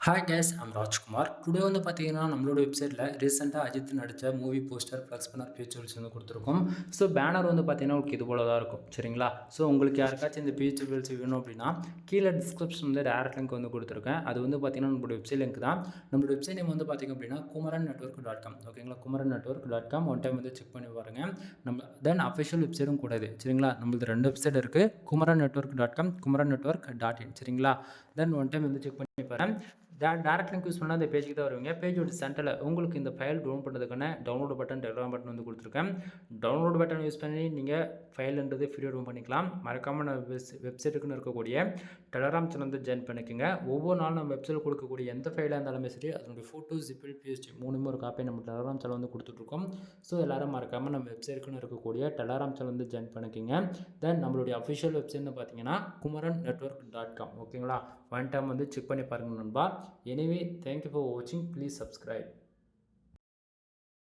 Hi guys I'm Rajkumar. Today வந்து பார்த்தீங்கன்னா, நம்மளோட வெப்சைட்டில் ரீசெண்டாக அஜித் நடித்த மூவி போஸ்டர், ஃப்ளெக்ஸ் பண்ணர் ஃபீச்சர்ஸ் வந்து கொடுத்துருக்கோம். ஸோ பேனர் வந்து பார்த்தீங்கன்னா, உங்களுக்கு இது போல தான் இருக்கும். சரிங்களா? ஸோ உங்களுக்கு யாருக்காச்சும் இந்த ஃபீச்சர்ஸ் வேணும் அப்படின்னா, கீழே டிஸ்கிரிப்ஷன் வந்து டேரக்ட் லிங்க் வந்து கொடுத்துருக்கேன். அது வந்து பார்த்தீங்கன்னா, நம்மளோட வெப்சைட் லிங்க் தான். நம்மளோட வெப்சைட் நேம் வந்து பார்த்தீங்க அப்படின்னா, kumaran.network.com. ஓகேங்களா? kumaran.network.com ஒன் டைம் வந்து செக் பண்ணி பாருங்கள். நம்ம தென் அஃபிஷியல் வெப்சைட்டும் கூட இது. சரிங்களா? நம்மளது 2 வெப்சைட் இருக்குது. kumaran.network.com, kumarannetwork.in. சரிங்களா? தென் ஒன் டைம் வந்து செக் பண்ணி பாருங்கள். டேரக்ட் லிங்க் யூஸ் பண்ணால் அந்த பேஜுக்கு தான் வருவீங்க. பேஜோட சென்டரில் உங்களுக்கு இந்த ஃபைல் டவுன் பண்ணுறதுக்கான டவுன்லோட் பட்டன், டெலிகிராம் பட்டன் வந்து கொடுத்துருக்கேன். டவுன்லோட் பட்டன் யூஸ் பண்ணி நீங்கள் ஃபைல்ன்றது ஃப்ரீயாக டவுன் பண்ணிக்கலாம். மறக்காமல் நம்ம வெப்சைட்டுக்குன்னு இருக்கக்கூடிய டெலிகிராம் சேனல் வந்து ஜாயின் பண்ணிக்கோங்க. ஒவ்வொரு நாளும் நம்ம வெப்சைட்டில் கொடுக்கக்கூடிய எந்த ஃபைலாக இருந்தாலுமே சரி, அதனுடைய ஃபோட்டோ, ஜிபிள், பிஎஸ்டி மூணுமே ஒரு காப்பி நம்ம டெலிகிராம் சேனல் வந்து கொடுத்துட்ருக்கோம். ஸோ எல்லோரும் மறக்காமல் நம்ம வெப்சைட்டுக்குன்னு இருக்கக்கூடிய டெலிகிராம் சேனல் வந்து ஜாயின் பண்ணிக்கோங்க. தென் நம்மளுடைய அஃபிஷியல் வெப்சைட்னு பார்த்தீங்கன்னா kumarannetwork.com. ஓகேங்களா? ஒன் டைம் வந்து செக் பண்ணி பாருங்கள் நண்பா. Anyway, thank you for watching. Please subscribe.